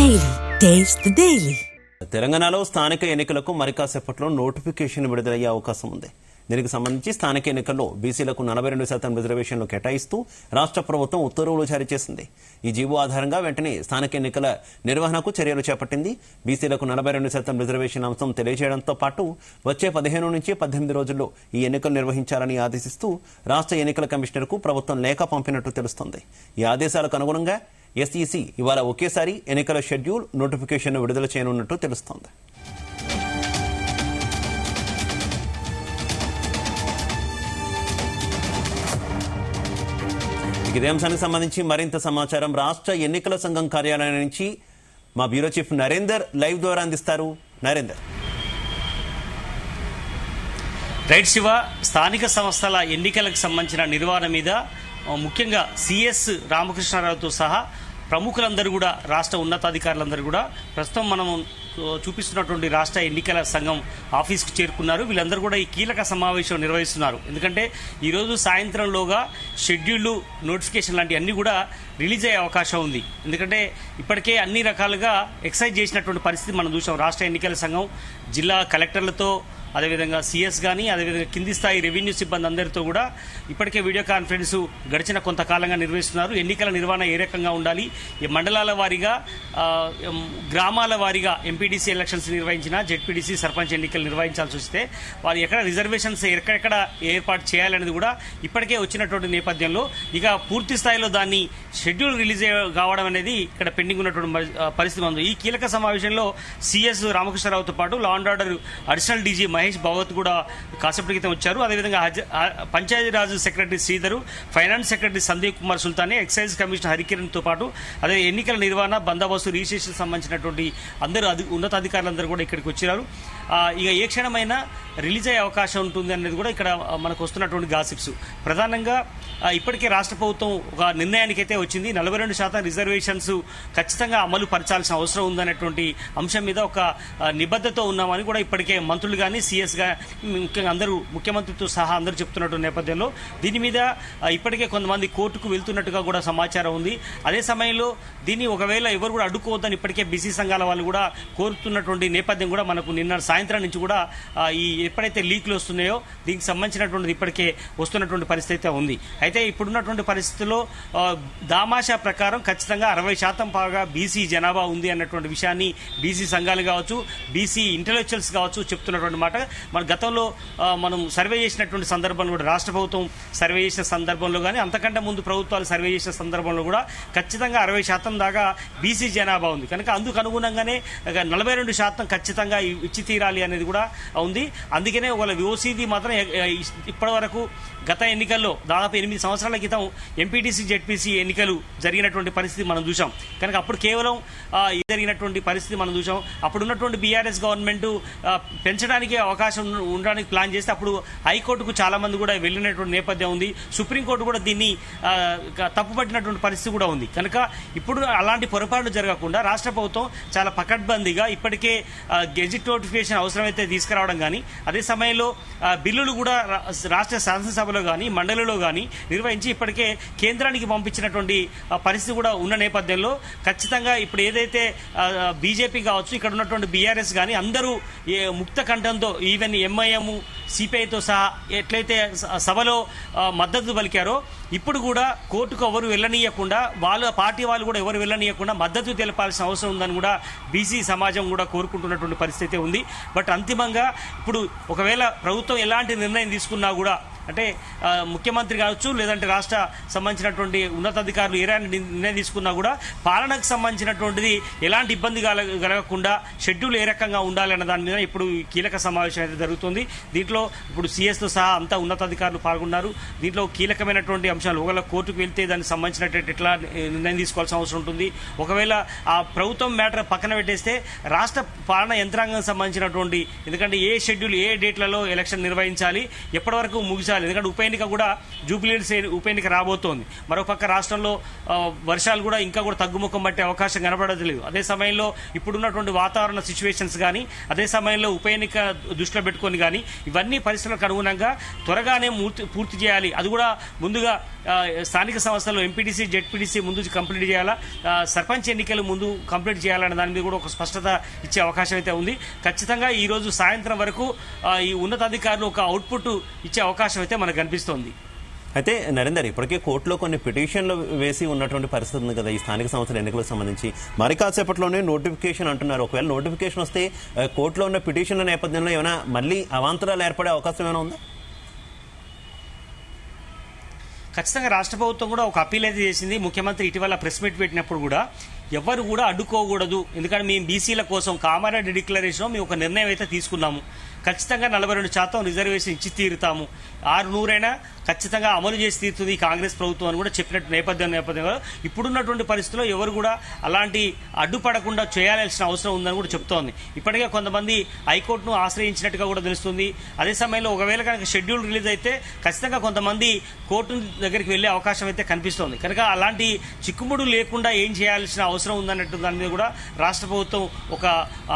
Daily taste the daily. తెలంగాణలో స్థానిక ఎన్నికలకు మరి కాసేపట్లో నోటిఫికేషన్ విడుదలయ్యే అవకాశం ఉంది. దీనికి సంబంధించి స్థానిక ఎన్నికల్లో బీసీలకు 42% రిజర్వేషన్లు కేటాయిస్తూ రాష్ట్ర ప్రభుత్వం ఉత్తర్వులు జారీ చేసింది. ఈ జీవో ఆధారంగా వెంటనే స్థానిక ఎన్నికల నిర్వహణకు చర్యలు చేపట్టింది. బీసీలకు 42% రిజర్వేషన్ అంశం తెలియజేయడంతో పాటు వచ్చే 15 నుంచి 18 రోజుల్లో ఈ ఎన్నికలు నిర్వహించాలని ఆదేశిస్తూ రాష్ట్ర ఎన్నికల కమిషనర్కు ప్రభుత్వం లేఖ పంపినట్టు తెలుస్తోంది. ఈ ఆదేశాలకు అనుగుణంగా ఎస్ఈసీ ఇవాళ ఒకేసారి ఎన్నికల షెడ్యూల్ నోటిఫికేషన్ విడుదల చేయనున్నట్టు తెలుస్తోంది. ఇదే అంశానికి సంబంధించి మరింత సమాచారం రాష్ట్ర ఎన్నికల సంఘం కార్యాలయం నుంచి మా బ్యూరో చీఫ్ నరేందర్ లైవ్ ద్వారా అందిస్తారు. నరేందర్. రైట్ శివ, స్థానిక సంస్థల ఎన్నికలకు సంబంధించిన నిర్వహణ మీద ముఖ్యంగా సిఎస్ రామకృష్ణారావుతో సహా ప్రముఖులందరూ కూడా రాష్ట్ర ఉన్నతాధికారులందరూ కూడా ప్రస్తుతం మనం చూపిస్తున్నటువంటి రాష్ట్ర ఎన్నికల సంఘం ఆఫీస్కు చేరుకున్నారు. వీళ్ళందరూ కూడా ఈ కీలక సమావేశం నిర్వహిస్తున్నారు. ఎందుకంటే ఈరోజు సాయంత్రంలోగా షెడ్యూళ్లు నోటిఫికేషన్ లాంటి అన్నీ కూడా రిలీజ్ అయ్యే అవకాశం ఉంది. ఎందుకంటే ఇప్పటికే అన్ని రకాలుగా ఎక్సైజ్ చేసినటువంటి పరిస్థితి మనం చూసాం. రాష్ట్ర ఎన్నికల సంఘం జిల్లా కలెక్టర్లతో, అదేవిధంగా సిఎస్ కానీ, అదేవిధంగా కింది స్థాయి రెవెన్యూ సిబ్బంది అందరితో కూడా ఇప్పటికే వీడియో కాన్ఫరెన్స్ గడిచిన కొంతకాలంగా నిర్వహిస్తున్నారు. ఎన్నికల నిర్వహణ ఏ రకంగా ఉండాలి, ఈ మండలాల వారీగా, గ్రామాల వారీగా ఎంపీడీసీ ఎలక్షన్స్ నిర్వహించినా, జెడ్పీడీసీ సర్పంచ్ ఎన్నికలు నిర్వహించాల్సి వస్తే వారు ఎక్కడ రిజర్వేషన్స్ ఎక్కడెక్కడ ఏర్పాటు చేయాలనేది కూడా ఇప్పటికే వచ్చినటువంటి నేపథ్యంలో ఇక పూర్తి స్థాయిలో దాన్ని షెడ్యూల్ రిలీజ్ కావడం అనేది ఇక్కడ పెండింగ్ ఉన్నటువంటి పరిస్థితి ఉంది. ఈ కీలక సమావేశంలో సిఎస్ రామకృష్ణారావుతో పాటు law and order additional DG Mahesh Bhagwat కూడా కాసేపటి క్రితం వచ్చారు. అదేవిధంగా Panchayati Raj secretary Sridhar, finance secretary Sandeep Kumar Sultania, excise commissioner హరికిరణ్తో పాటు అదే ఎన్నికల నిర్వహణ, బందోబస్తు, రిజిస్ట్రేషన్ సంబంధించినటువంటి అందరూ ఉన్నతాధికారులందరూ కూడా ఇక్కడికి వచ్చారు. ఇక ఏ క్షణమైనా రిలీజ్ అయ్యే అవకాశం ఉంటుంది అనేది కూడా ఇక్కడ మనకు వస్తున్నటువంటి గాసిప్స్. ప్రధానంగా ఇప్పటికే రాష్ట్ర ప్రభుత్వం ఒక నిర్ణయానికైతే వచ్చింది. 42% రిజర్వేషన్స్ ఖచ్చితంగా అమలు పరచాల్సిన అవసరం ఉందనేటువంటి అంశం మీద ఒక నిబద్ధతతో ఉన్నామని కూడా ఇప్పటికే మంత్రులు కానీ, సిఎస్ కానీ, ముఖ్యంగా అందరూ ముఖ్యమంత్రితో సహా అందరూ చెప్తున్నటువంటి నేపథ్యంలో దీని మీద ఇప్పటికే కొంతమంది కోర్టుకు వెళ్తున్నట్టుగా కూడా సమాచారం ఉంది. అదే సమయంలో దీన్ని ఒకవేళ ఎవరు కూడా అడ్డుకోవద్దని ఇప్పటికే బీసీ సంఘాల వాళ్ళు కూడా కోరుతున్నటువంటి నేపథ్యం కూడా మనకు నిన్న సాయంత్రం నుంచి కూడా ఈ ఎప్పుడైతే లీక్లు వస్తున్నాయో దీనికి సంబంధించినటువంటిది ఇప్పటికే వస్తున్నటువంటి పరిస్థితి అయితే ఉంది. అయితే ఇప్పుడున్నటువంటి పరిస్థితుల్లో దామాషా ప్రకారం ఖచ్చితంగా 60% బాగా బీసీ జనాభా ఉంది అన్నటువంటి విషయాన్ని బీసీ సంఘాలు కావచ్చు, బీసీ ఇంటెలెక్చువల్స్ కావచ్చు చెప్తున్నటువంటి మాట. మన గతంలో మనం సర్వే చేసినటువంటి సందర్భంలో కూడా, రాష్ట్ర ప్రభుత్వం సర్వే చేసిన సందర్భంలో కానీ, అంతకంటే ముందు ప్రభుత్వాలు సర్వే చేసిన సందర్భంలో కూడా ఖచ్చితంగా 60% దాకా బీసీ జనాభా ఉంది. కనుక అందుకు అనుగుణంగానే 42% ఖచ్చితంగా ఇచ్చి తీరాలి అనేది కూడా ఉంది. అందుకనే వాళ్ళ ఓసీది మాత్రం ఇప్పటి వరకు గత ఎన్నికల్లో దాదాపు 8 సంవత్సరాల క్రితం ఎంపీటీసీ, జెడ్పీసీ ఎన్నికలు జరిగినటువంటి పరిస్థితి మనం చూసాం. కనుక అప్పుడు కేవలం జరిగినటువంటి పరిస్థితి మనం చూసాం. అప్పుడు ఉన్నటువంటి బీఆర్ఎస్ గవర్నమెంట్ పెంచడానికి అవకాశం ఉండడానికి ప్లాన్ చేస్తే అప్పుడు హైకోర్టుకు చాలా మంది కూడా వెళ్ళినటువంటి నేపథ్యం ఉంది. సుప్రీంకోర్టు కూడా దీన్ని తప్పుపట్టినటువంటి పరిస్థితి కూడా ఉంది. కనుక ఇప్పుడు అలాంటి పొరపాట్లు జరగకుండా రాష్ట్ర ప్రభుత్వం చాలా పకడ్బందీగా ఇప్పటికే గెజిట్ నోటిఫికేషన్ అవసరమైతే తీసుకురావడం కానీ, అదే సమయంలో బిల్లులు కూడా రాష్ట్ర శాసనసభలో కానీ, మండలిలో కానీ నిర్వహించి ఇప్పటికే కేంద్రానికి పంపించినటువంటి పరిస్థితి కూడా ఉన్న నేపథ్యంలో ఖచ్చితంగా ఇప్పుడు ఏదైతే బీజేపీ కావచ్చు, ఇక్కడ ఉన్నటువంటి బీఆర్ఎస్ కానీ అందరూ ముక్త కంఠంతో, ఈవెన్ ఎంఐఎం, సిపిఐతో సహా ఎట్లయితే సభలో మద్దతు పలికారో ఇప్పుడు కూడా కోర్టుకు ఎవరు వెళ్ళనీయకుండా, వాళ్ళ పార్టీ వాళ్ళు కూడా ఎవరు వెళ్ళనీయకుండా మద్దతు తెలపాల్సిన అవసరం ఉందని కూడా బీసీ సమాజం కూడా కోరుకుంటున్నటువంటి పరిస్థితి ఉంది. బట్ అంతిమంగా ఇప్పుడు ఒకవేళ ప్రభుత్వం ఎలాంటి నిర్ణయం తీసుకున్నా కూడా, అంటే ముఖ్యమంత్రి కావచ్చు, లేదంటే రాష్ట్ర సంబంధించినటువంటి ఉన్నతాధికారులు ఏ నిర్ణయం తీసుకున్నా కూడా పాలనకు సంబంధించినటువంటిది ఎలాంటి ఇబ్బంది కలగకుండా షెడ్యూల్ ఏ రకంగా ఉండాలన్న దాని మీద ఇప్పుడు కీలక సమావేశం అయితే జరుగుతుంది. దీంట్లో ఇప్పుడు సిఎస్తో సహా అంతా ఉన్నతాధికారులు పాల్గొన్నారు. దీంట్లో కీలకమైనటువంటి అంశాలు, ఒకవేళ కోర్టుకు వెళ్తే దానికి సంబంధించినటువంటి ఎట్లా నిర్ణయం తీసుకోవాల్సిన అవసరం ఉంటుంది, ఒకవేళ ఆ ప్రభుత్వం మ్యాటర్ పక్కన పెట్టేస్తే రాష్ట్ర పాలన యంత్రాంగం సంబంధించినటువంటి, ఎందుకంటే ఏ షెడ్యూల్ ఏ డేట్లలో ఎలక్షన్ నిర్వహించాలి, ఎప్పటి వరకు ముగిసే ఉంచాలి. ఎందుకంటే ఉప ఎన్నిక కూడా జూబ్లీహిల్స్ ఉప ఎన్నిక రాబోతోంది. మరోపక్క రాష్ట్రంలో వర్షాలు కూడా ఇంకా కూడా తగ్గుముఖం పట్టే అవకాశం కనబడలేదు. అదే సమయంలో ఇప్పుడున్నటువంటి వాతావరణ సిచ్యువేషన్స్ కానీ, అదే సమయంలో ఉప ఎన్నిక దృష్టిలో పెట్టుకొని కానీ ఇవన్నీ పరిస్థితులకు అనుగుణంగా త్వరగానే పూర్తి చేయాలి. అది కూడా ముందుగా స్థానిక సంస్థల్లో ఎంపీటీసీ, జెడ్పీటీసీ ముందు కంప్లీట్ చేయాలా, సర్పంచ్ ఎన్నికలు ముందు కంప్లీట్ చేయాలనే దాని మీద కూడా ఒక స్పష్టత ఇచ్చే అవకాశం అయితే ఉంది. ఖచ్చితంగా ఈ రోజు సాయంత్రం వరకు ఈ ఉన్నతాధికారులు ఒక అవుట్పుట్ ఇచ్చే అవకాశం అయితే మనకు కనిపిస్తోంది. అయితే నరేందర్, ఇప్పటికే కోర్టులో కొన్ని పిటిషన్లు వేసి ఉన్నటువంటి పరిస్థితి ఉంది కదా ఈ స్థానిక సంస్థల ఎన్నికలకు సంబంధించి. మరి కాసేపట్లోనే నోటిఫికేషన్ అంటున్నారు. ఒకవేళ నోటిఫికేషన్ వస్తే కోర్టులో ఉన్న పిటిషన్ల నేపథ్యంలో ఏమైనా మళ్ళీ అవాంతరాలు ఏర్పడే అవకాశం ఏమైనా ఉందా? ఖచ్చితంగా రాష్ట్ర ప్రభుత్వం కూడా ఒక అప్పీల్ అయితే చేసింది. ముఖ్యమంత్రి ఇటీవల ప్రెస్ మీట్ పెట్టినప్పుడు కూడా ఎవరు కూడా అడ్డుకోకూడదు, ఎందుకంటే మేము బీసీల కోసం కామారెడ్డి డిక్లరేషన్ మేము ఒక నిర్ణయం అయితే తీసుకున్నాము. ఖచ్చితంగా 42% రిజర్వేషన్ ఇచ్చి తీరుతాము, 600 ఖచ్చితంగా అమలు చేసి తీరుతుంది కాంగ్రెస్ ప్రభుత్వం అని కూడా చెప్పినట్టు నేపథ్యంలో ఇప్పుడున్నటువంటి పరిస్థితుల్లో ఎవరు కూడా అలాంటి అడ్డుపడకుండా చేయాల్సిన అవసరం ఉందని కూడా చెప్తోంది. ఇప్పటికే కొంతమంది హైకోర్టును ఆశ్రయించినట్టుగా కూడా తెలుస్తుంది. అదే సమయంలో ఒకవేళ కనుక షెడ్యూల్ రిలీజ్ అయితే ఖచ్చితంగా కొంతమంది కోర్టు దగ్గరికి వెళ్లే అవకాశం అయితే కనిపిస్తోంది. కనుక అలాంటి చిక్కుముడు లేకుండా ఏం చేయాల్సిన అవసరం ఉందన్నట్టు దాని మీద కూడా రాష్ట్ర ప్రభుత్వం ఒక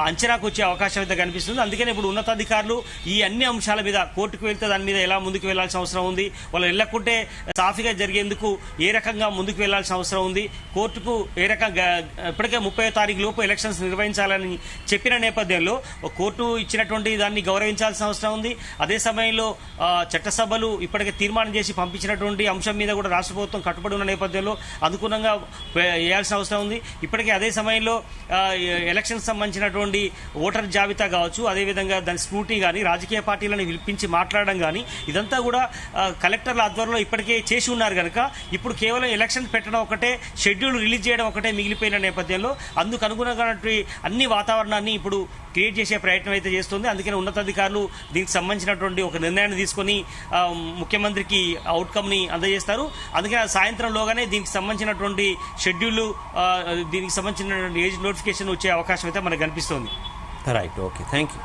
అంచనాకు వచ్చే అవకాశం అయితే కనిపిస్తుంది. అందుకని ఇప్పుడు ఉన్నతాధికారులు ఈ అన్ని అంశాల మీద కోర్టుకు వెళ్తే దాని మీద ఎలా ముందుకు వెళ్లాల్సిన అవసరం ఉంది, వాళ్ళు వెళ్ళకుంటే సాఫీగా జరిగేందుకు ఏ రకంగా ముందుకు వెళ్లాల్సిన అవసరం ఉంది, కోర్టుకు ఏ రకంగా ఇప్పటికే 30వ తారీఖు లోపు ఎలక్షన్స్ నిర్వహించాలని చెప్పిన నేపథ్యంలో కోర్టు ఇచ్చినటువంటి దాన్ని గౌరవించాల్సిన అవసరం ఉంది. అదే సమయంలో చట్టసభలు ఇప్పటికే తీర్మానం చేసి పంపించినటువంటి అంశం మీద కూడా రాష్ట్ర ప్రభుత్వం కట్టుబడి ఉన్న నేపథ్యంలో అనుగుణంగా వేయాల్సిన అవసరం ఉంది. ఇప్పటికే అదే సమయంలో ఎలక్షన్ సంబంధించినటువంటి ఓటర్ జాబితా కావచ్చు, అదేవిధంగా దాని స్క్రూటీ కానీ, రాజకీయ పార్టీలను పిలిపించి మాట్లాడడం కానీ ఇదంతా కూడా కలెక్టర్ల ఆధ్వర్యంలో ఇప్పటికే చేసి ఉన్నారు కనుక ఇప్పుడు కేవలం ఎలక్షన్ పెట్టడం ఒకటే, షెడ్యూల్ రిలీజ్ చేయడం ఒకటే మిగిలిపోయిన నేపథ్యంలో అందుకు అనుగుణంగా అన్ని వాతావరణాన్ని ఇప్పుడు క్రియేట్ చేసే ప్రయత్నం అయితే చేస్తుంది. అందుకని ఉన్నతాధికారులు దీనికి సంబంధించినటువంటి ఒక నిర్ణయాన్ని తీసుకొని ముఖ్యమంత్రికి అవుట్కమ్ ని అందజేస్తారు. అందుకని సాయంత్రంలోగానే దీనికి సంబంధించినటువంటి షెడ్యూల్, దీనికి సంబంధించిన ఏజ్ నోటిఫికేషన్ వచ్చే అవకాశం అయితే మనకు కనిపిస్తుంది. Right, okay, thank you.